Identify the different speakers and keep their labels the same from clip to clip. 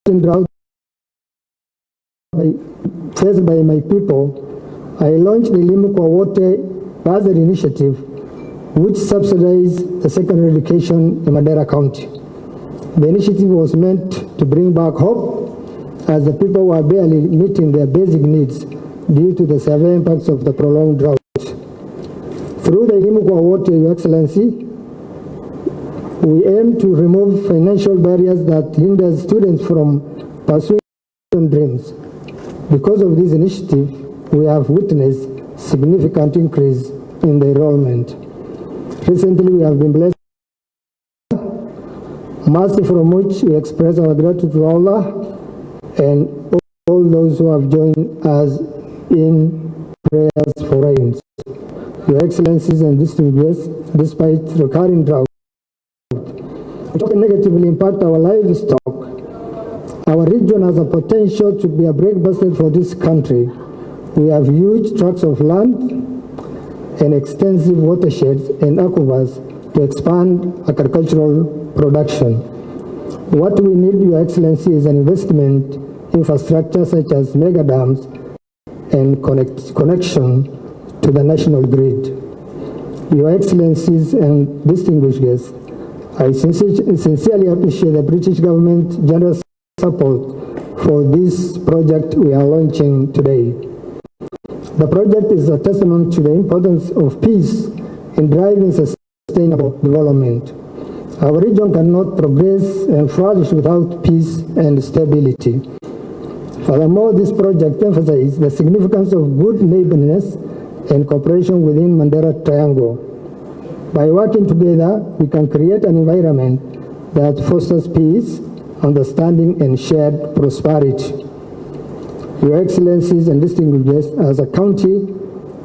Speaker 1: drought faced by my people, I launched the Elimu kwa Wote Bursary Initiative, which subsidized the secondary education in Mandera County. The initiative was meant to bring back hope as the people were barely meeting their basic needs due to the severe impacts of the prolonged drought. Through the Elimu kwa Wote, Your Excellency, we aim to remove financial barriers that hinder students from pursuing dreams. Because of this initiative, we have witnessed significant increase in the enrollment. Recently, we have been blessed, mercy from which we express our gratitude to Allah and all those who have joined us in prayers for rains. Your Excellencies and distinguished guests, despite recurring drought, which can negatively impact our livestock, our region has a potential to be a breakbuster for this country. We have huge tracts of land and extensive watersheds and aquifers to expand agricultural production. What we need, Your Excellency, is an investment infrastructure such as mega dams and connection to the national grid. Your Excellencies and distinguished guests, I sincerely appreciate the British government's generous support for this project we are launching today. The project is a testament to the importance of peace in driving sustainable development. Our region cannot progress and flourish without peace and stability. Furthermore, this project emphasizes the significance of good neighborliness and cooperation within Mandera Triangle. By working together, we can create an environment that fosters peace, understanding, and shared prosperity. Your Excellencies and distinguished guests, as a county,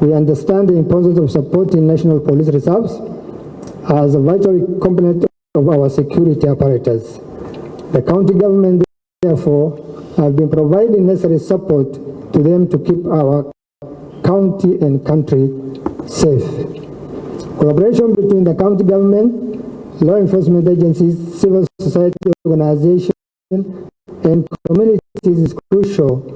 Speaker 1: we understand the importance of supporting national police reserves as a vital component of our security apparatus. The county government, therefore, have been providing necessary support to them to keep our county and country safe. Collaboration between the county government, law enforcement agencies, civil society organizations, and communities is crucial